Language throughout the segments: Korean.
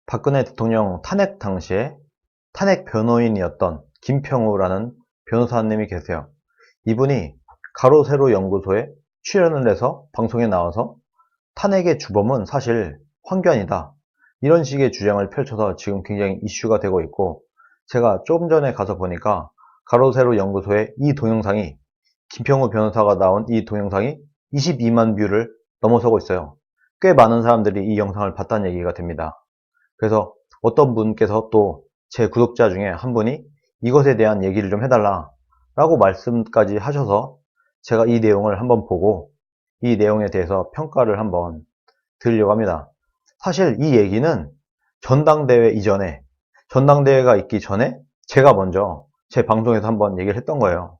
박근혜 대통령 탄핵 당시에 탄핵 변호인이었던 김평우라는 변호사님이 계세요. 이분이 가로세로 연구소에 출연을 해서 방송에 나와서 탄핵의 주범은 사실 황교안이다, 이런 식의 주장을 펼쳐서 지금 굉장히 이슈가 되고 있고, 제가 조금 전에 가서 보니까 가로세로 연구소에 이 동영상이, 김평우 변호사가 나온 이 동영상이 22만 뷰를 넘어서고 있어요. 꽤 많은 사람들이 이 영상을 봤다는 얘기가 됩니다. 그래서 어떤 분께서 또 제 구독자 중에 한 분이 이것에 대한 얘기를 좀 해달라 라고 말씀까지 하셔서 제가 이 내용을 한번 보고 이 내용에 대해서 평가를 한번 드리려고 합니다. 사실 이 얘기는 전당대회 이전에, 전당대회가 있기 전에 제가 먼저 제 방송에서 한번 얘기를 했던 거예요.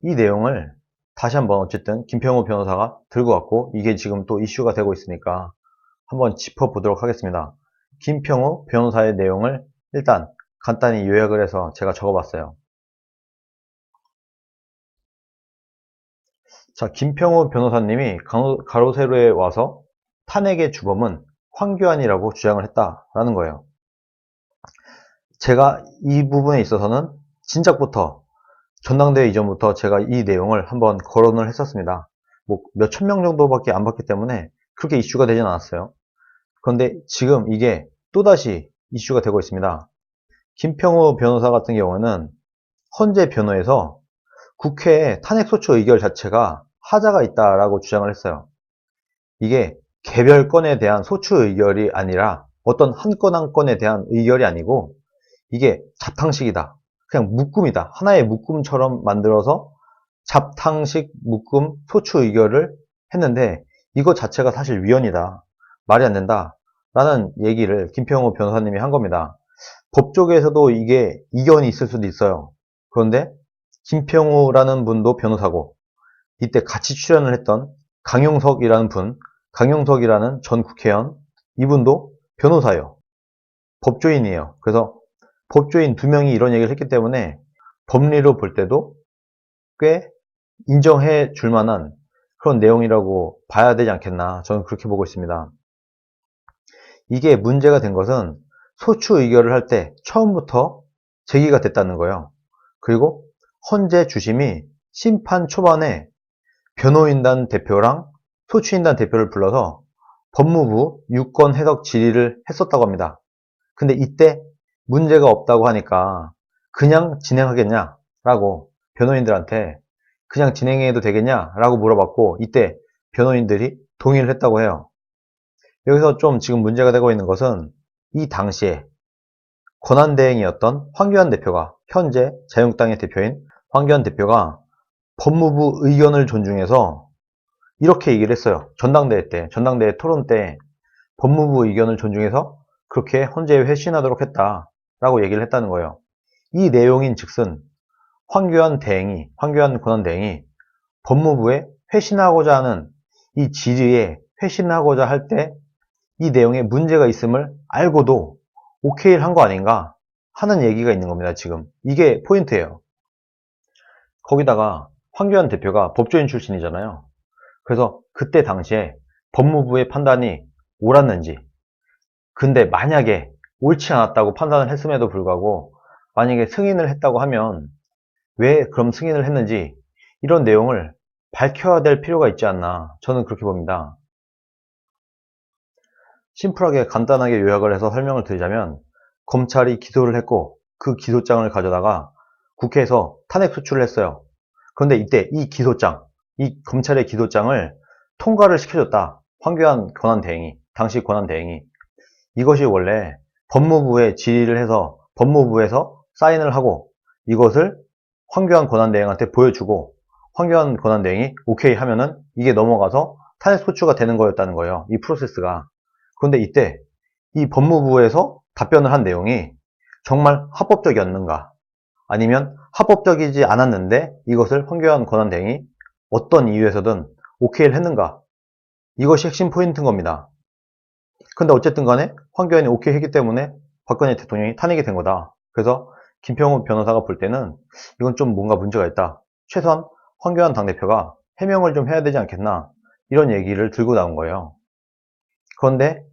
이 내용을 다시 한번 어쨌든 김평우 변호사가 들고 왔고, 이게 지금 또 이슈가 되고 있으니까 한번 짚어보도록 하겠습니다. 김평우 변호사의 내용을 일단 간단히 요약을 해서 제가 적어봤어요. 자, 김평우 변호사님이 가로세로에 와서 탄핵의 주범은 황교안이라고 주장을 했다라는 거예요. 제가 이 부분에 있어서는 진작부터, 전당대회 이전부터 제가 이 내용을 한번 거론을 했었습니다. 뭐 몇천 명 정도밖에 안 봤기 때문에 그렇게 이슈가 되진 않았어요. 그런데 지금 이게 또다시 이슈가 되고 있습니다. 김평우 변호사 같은 경우는 헌재 변호에서 국회에 탄핵소추 의결 자체가 하자가 있다라고 주장을 했어요. 이게 개별 건에 대한 소추 의결이 아니라 어떤 한 건 한 건에 대한 의결이 아니고 이게 잡탕식이다, 그냥 묶음이다, 하나의 묶음처럼 만들어서 잡탕식 묶음 소추 의결을 했는데 이거 자체가 사실 위헌이다, 말이 안 된다 라는 얘기를 김평우 변호사님이 한 겁니다. 법조계에서도 이게 이견이 있을 수도 있어요. 그런데 김평우라는 분도 변호사고, 이때 같이 출연을 했던 강용석이라는 전 국회의원, 이분도 변호사예요. 법조인이에요. 그래서 법조인 두 명이 이런 얘기를 했기 때문에 법리로 볼 때도 꽤 인정해 줄 만한 그런 내용이라고 봐야 되지 않겠나, 저는 그렇게 보고 있습니다. 이게 문제가 된 것은 소추 의결을 할 때 처음부터 제기가 됐다는 거예요. 그리고 헌재 주심이 심판 초반에 변호인단 대표랑 소추인단 대표를 불러서 법무부 유권 해석 질의를 했었다고 합니다. 근데 이때 문제가 없다고 하니까 그냥 진행하겠냐라고 변호인들한테, 그냥 진행해도 되겠냐라고 물어봤고, 이때 변호인들이 동의를 했다고 해요. 여기서 좀 지금 문제가 되고 있는 것은 이 당시에 권한대행이었던 황교안 대표가, 현재 자유한국당의 대표인 황교안 대표가 법무부 의견을 존중해서 이렇게 얘기를 했어요. 전당대회 토론 때 법무부 의견을 존중해서 그렇게 헌재에 회신하도록 했다라고 얘기를 했다는 거예요. 이 내용인 즉슨 황교안 권한대행이 법무부에 회신하고자 하는, 이 질의에 회신하고자 할 때 이 내용에 문제가 있음을 알고도 오케이를 한 거 아닌가 하는 얘기가 있는 겁니다. 지금 이게 포인트예요. 거기다가 황교안 대표가 법조인 출신이잖아요. 그래서 그때 당시에 법무부의 판단이 옳았는지, 근데 만약에 옳지 않았다고 판단을 했음에도 불구하고 만약에 승인을 했다고 하면 왜 그럼 승인을 했는지, 이런 내용을 밝혀야 될 필요가 있지 않나, 저는 그렇게 봅니다. 심플하게 간단하게 요약을 해서 설명을 드리자면, 검찰이 기소를 했고 그 기소장을 가져다가 국회에서 탄핵 소추를 했어요. 그런데 이때 이 검찰의 기소장을 통과를 시켜줬다, 황교안 당시 권한대행이. 이것이 원래 법무부에 질의를 해서 법무부에서 사인을 하고 이것을 황교안 권한대행한테 보여주고 황교안 권한대행이 오케이 하면은 이게 넘어가서 탄핵 소추가 되는 거였다는 거예요, 이 프로세스가. 그런데 이때 이 법무부에서 답변을 한 내용이 정말 합법적이었는가, 아니면 합법적이지 않았는데 이것을 황교안 권한대행이 어떤 이유에서든 오케이를 했는가, 이것이 핵심 포인트인 겁니다. 근데 어쨌든 간에 황교안이 오케이 했기 때문에 박근혜 대통령이 탄핵이 된 거다. 그래서 김평우 변호사가 볼 때는 이건 좀 뭔가 문제가 있다, 최소한 황교안 당대표가 해명을 좀 해야 되지 않겠나, 이런 얘기를 들고 나온 거예요. 그런데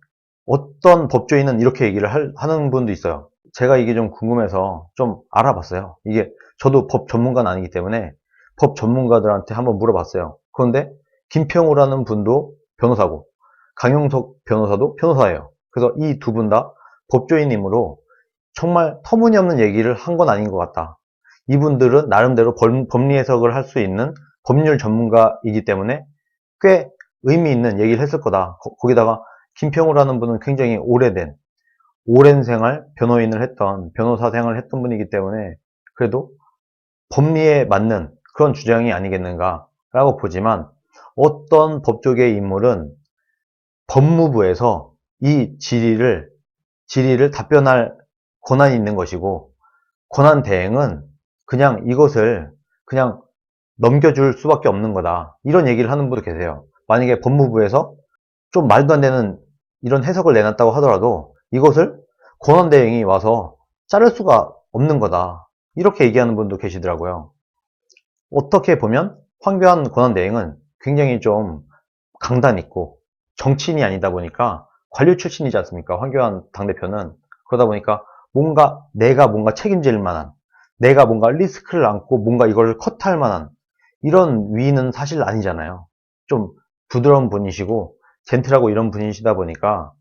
어떤 법조인은 이렇게 얘기를 하는 분도 있어요. 제가 이게 좀 궁금해서 좀 알아봤어요. 이게 저도 법 전문가는 아니기 때문에 법 전문가들한테 한번 물어봤어요. 그런데 김평우라는 분도 변호사고 강용석 변호사도 변호사예요. 그래서 이 두 분 다 법조인이므로 정말 터무니없는 얘기를 한 건 아닌 것 같다. 이분들은 나름대로 법리 해석을 할 수 있는 법률 전문가이기 때문에 꽤 의미 있는 얘기를 했을 거다. 거기다가 김평우라는 분은 굉장히 오랜 생활 변호인을 했던 변호사 생활을 했던 분이기 때문에 그래도 법리에 맞는 그런 주장이 아니겠는가라고 보지만 어떤 법조계의 인물은 법무부에서 이 질의를 답변할 권한이 있는 것이고 권한 대행은 그냥 이것을 그냥 넘겨줄 수밖에 없는 거다. 이런 얘기를 하는 분도 계세요. 만약에 법무부에서 좀 말도 안 되는 이런 해석을 내놨다고 하더라도 이것을 권한대행이 와서 자를 수가 없는 거다. 이렇게 얘기하는 분도 계시더라고요. 어떻게 보면 황교안 권한대행은 굉장히 좀 강단 있고 정치인이 아니다 보니까 관료 출신이지 않습니까? 황교안 당대표는. 그러다 보니까 내가 뭔가 책임질 만한, 내가 뭔가 리스크를 안고 뭔가 이걸 컷할 만한 이런 위인은 사실 아니잖아요. 좀 부드러운 분이시고 젠틀하고 이런 분이시다 보니까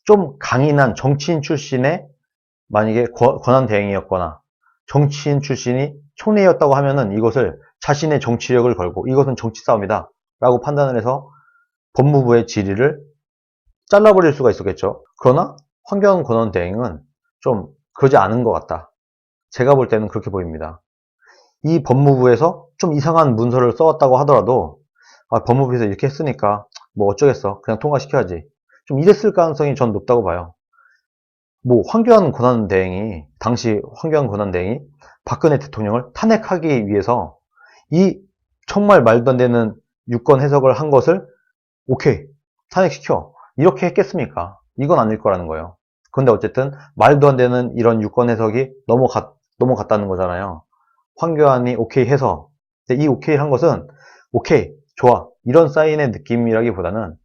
좀 강인한 정치인 출신의 만약에 권한 대행이었거나 정치인 출신이 총리였다고 하면은 이것을 자신의 정치력을 걸고 이것은 정치 싸움이다 라고 판단을 해서 법무부의 질의를 잘라버릴 수가 있었겠죠. 그러나 황교안 권한 대행은 좀 그러지 않은 것 같다. 제가 볼 때는 그렇게 보입니다. 이 법무부에서 좀 이상한 문서를 써왔다고 하더라도 법무부에서 이렇게 했으니까 뭐 어쩌겠어. 그냥 통과시켜야지. 좀 이랬을 가능성이 전 높다고 봐요. 뭐 당시 황교안 권한대행이 박근혜 대통령을 탄핵하기 위해서 이 정말 말도 안 되는 유권 해석을 한 것을 오케이 탄핵시켜 이렇게 했겠습니까? 이건 아닐 거라는 거예요. 그런데 어쨌든 말도 안 되는 이런 유권 해석이 넘어갔다는 거잖아요. 황교안이 오케이 해서 이 오케이 한 것은 오케이 좋아 이런 사인의 느낌이라기보다는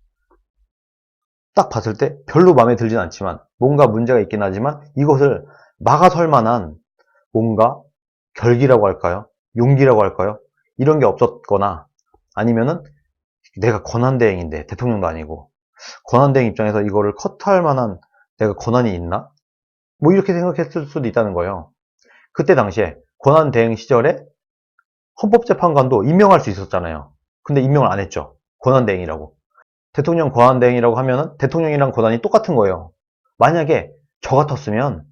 딱 봤을 때 별로 마음에 들진 않지만 뭔가 문제가 있긴 하지만 이것을 막아설 만한 뭔가 결기라고 할까요? 용기라고 할까요? 이런 게 없었거나 아니면은 내가 권한대행인데 대통령도 아니고 권한대행 입장에서 이거를 컷할 만한 내가 권한이 있나? 뭐 이렇게 생각했을 수도 있다는 거예요. 그때 당시에 권한대행 시절에 헌법재판관도 임명할 수 있었잖아요. 근데 임명을 안 했죠. 권한대행이라고. 대통령 권한대행이라고 하면은 대통령이랑 권한이 똑같은 거예요. 만약에 저 같았으면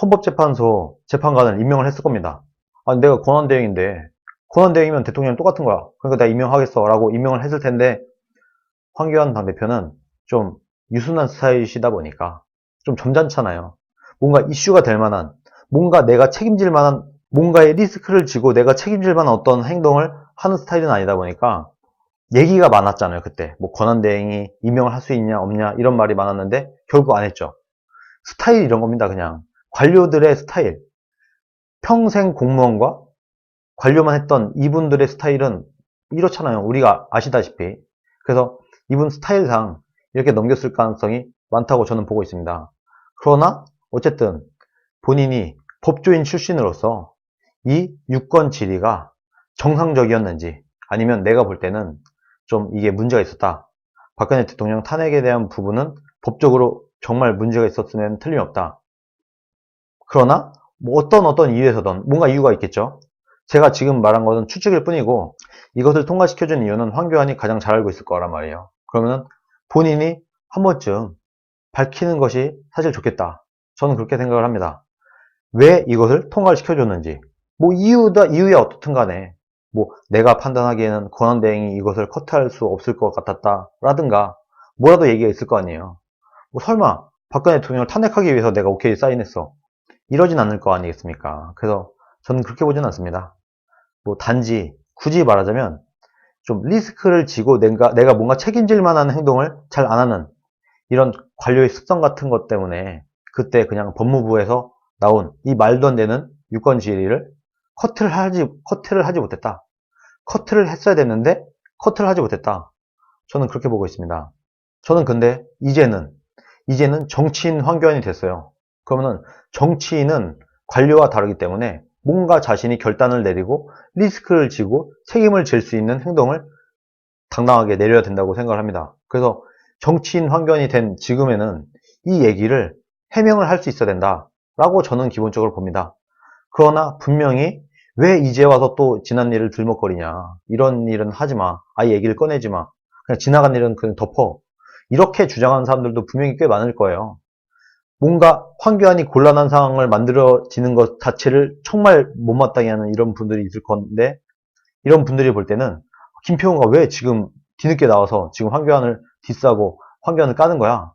헌법재판소 재판관을 임명을 했을 겁니다. 아니, 내가 권한대행인데 권한대행이면 대통령이랑 똑같은 거야. 그러니까 내가 임명하겠어 라고 임명을 했을 텐데 황교안 당대표는 좀 유순한 스타일이시다 보니까 좀 점잖잖아요. 뭔가 이슈가 될 만한 뭔가 내가 책임질 만한 뭔가의 리스크를 지고 내가 책임질 만한 어떤 행동을 하는 스타일은 아니다 보니까 얘기가 많았잖아요. 그때 뭐 권한대행이 임명을 할 수 있냐 없냐 이런 말이 많았는데 결국 안 했죠. 스타일 이런 겁니다. 그냥 관료들의 스타일. 평생 공무원과 관료만 했던 이분들의 스타일은 이렇잖아요. 우리가 아시다시피. 그래서 이분 스타일상 이렇게 넘겼을 가능성이 많다고 저는 보고 있습니다. 그러나 어쨌든 본인이 법조인 출신으로서 이 유권 질의가 정상적이었는지 아니면 내가 볼 때는 좀 이게 문제가 있었다. 박근혜 대통령 탄핵에 대한 부분은 법적으로 정말 문제가 있었으면 틀림없다. 그러나 뭐 어떤 이유에서든 뭔가 이유가 있겠죠. 제가 지금 말한 것은 추측일 뿐이고 이것을 통과시켜준 이유는 황교안이 가장 잘 알고 있을 거란 말이에요. 그러면 본인이 한 번쯤 밝히는 것이 사실 좋겠다. 저는 그렇게 생각을 합니다. 왜 이것을 통과를 시켜줬는지 뭐 이유야 어떻든 간에 뭐 내가 판단하기에는 권한대행이 이것을 커트할 수 없을 것 같았다 라든가 뭐라도 얘기가 있을 거 아니에요. 뭐 설마 박근혜 대통령을 탄핵하기 위해서 내가 오케이 사인했어 이러진 않을 거 아니겠습니까? 그래서 저는 그렇게 보진 않습니다. 뭐 단지 굳이 말하자면 좀 리스크를 지고 내가 뭔가 책임질 만한 행동을 잘 안 하는 이런 관료의 습성 같은 것 때문에 그때 그냥 법무부에서 나온 이 말도 안 되는 유권 질의를 커트를 하지 못했다. 커트를 했어야 됐는데 커트를 하지 못했다. 저는 그렇게 보고 있습니다. 저는 근데 이제는 이제는 정치인 황교안이 됐어요. 그러면은 정치인은 관료와 다르기 때문에 뭔가 자신이 결단을 내리고 리스크를 지고 책임을 질 수 있는 행동을 당당하게 내려야 된다고 생각을 합니다. 그래서 정치인 황교안이 된 지금에는 이 얘기를 해명을 할 수 있어야 된다라고 저는 기본적으로 봅니다. 그러나 분명히 왜 이제 와서 또 지난 일을 들먹거리냐, 이런 일은 하지 마, 아예 얘기를 꺼내지 마, 그냥 지나간 일은 그냥 덮어, 이렇게 주장하는 사람들도 분명히 꽤 많을 거예요. 뭔가 황교안이 곤란한 상황을 만들어지는 것 자체를 정말 못마땅해 하는 이런 분들이 있을 건데, 이런 분들이 볼 때는 김평우가 왜 지금 뒤늦게 나와서 지금 황교안을 디스하고 황교안을 까는 거야?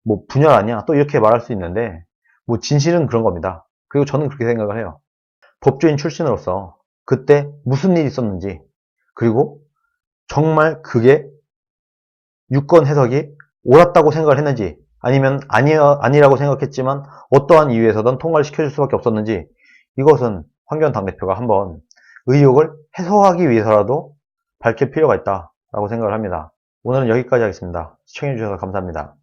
뭐 분열 아니야? 또 이렇게 말할 수 있는데, 뭐 진실은 그런 겁니다. 그리고 저는 그렇게 생각을 해요. 법조인 출신으로서 그때 무슨 일이 있었는지, 그리고 정말 그게 유권 해석이 옳았다고 생각을 했는지, 아니면 아니라고 생각했지만 어떠한 이유에서든 통과를 시켜줄 수밖에 없었는지, 이것은 황교안 당대표가 한번 의혹을 해소하기 위해서라도 밝힐 필요가 있다라고 생각을 합니다. 오늘은 여기까지 하겠습니다. 시청해주셔서 감사합니다.